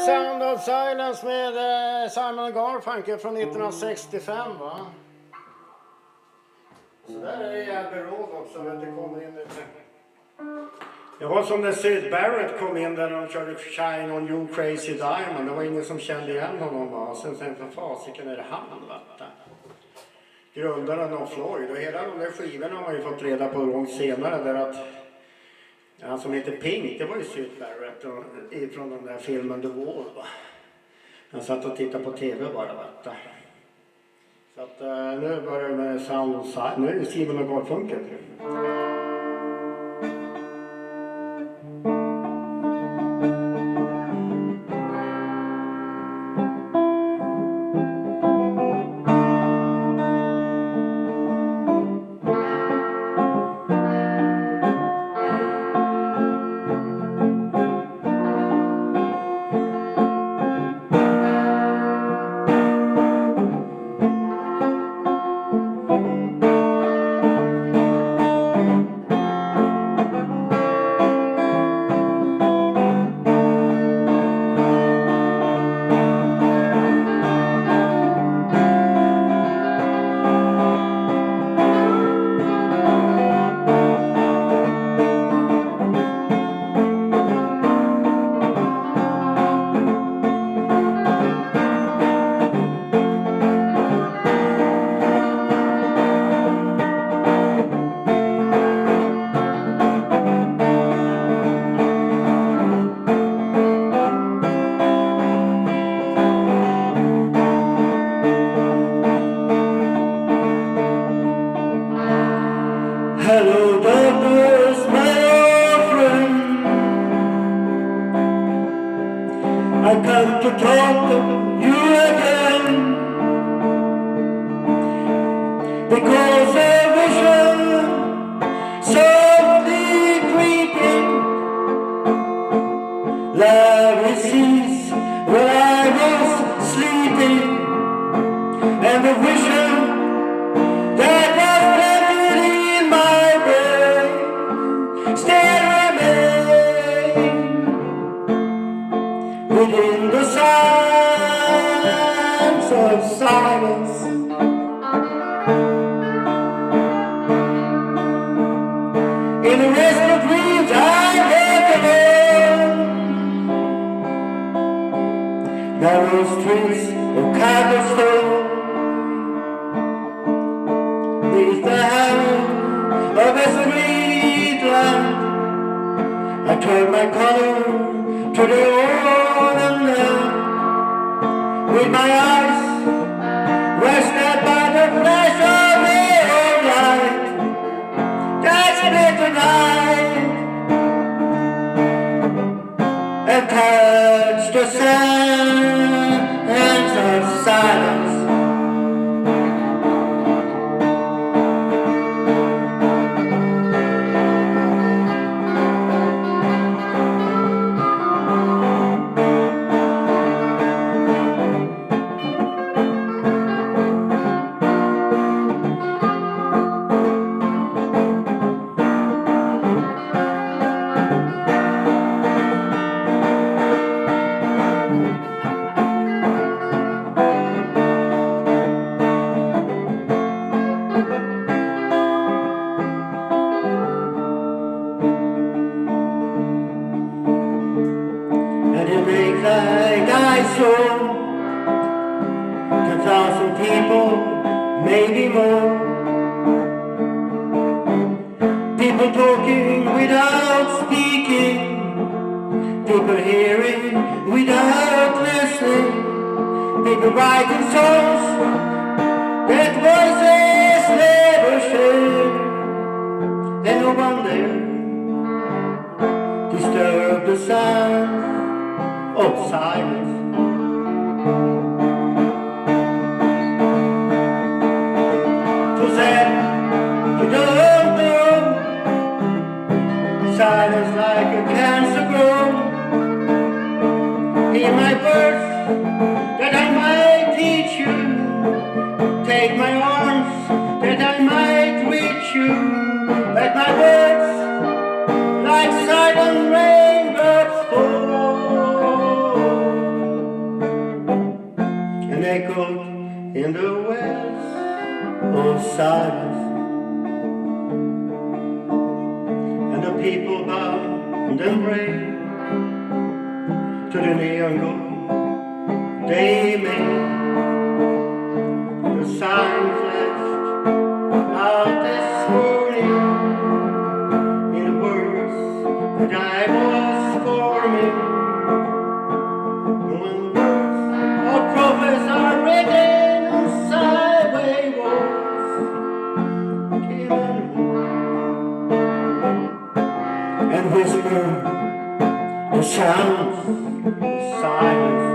Sound of Silence med Simon Garfunkel från 1965, va? Så där är det jävla råd också, att det kommer in lite. Det var som när Sid Barrett kom in där de körde Shine on You Crazy Diamond. Det var ingen som kände igen honom, va? Sen för fasiken är det han, va? Grundaren av Floyd, och hela de där skivorna har man ju fått reda på långt senare där att han som heter Pink, det var ju Sid Barrett ifrån den där filmen The Wall, va? Han satt och tittade på tv bara, va? Så att nu börjar det med Sound, nu är det Simon och Garfunkel. Like silent raindrops fall. in the wells of silence, and the people bow and pray to the neon god they made. The sun flashed out this morning in the words that I was forming. When words or prophets are written on sideway walls, and whisper the sounds of silence.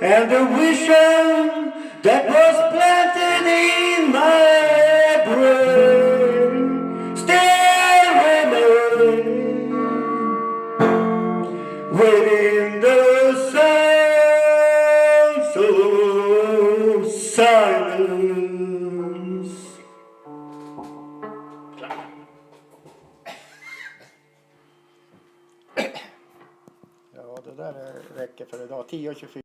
And the vision that was planted in my brain still remains. within the sounds of silence. Ja, det där räcker för idag. 10:24.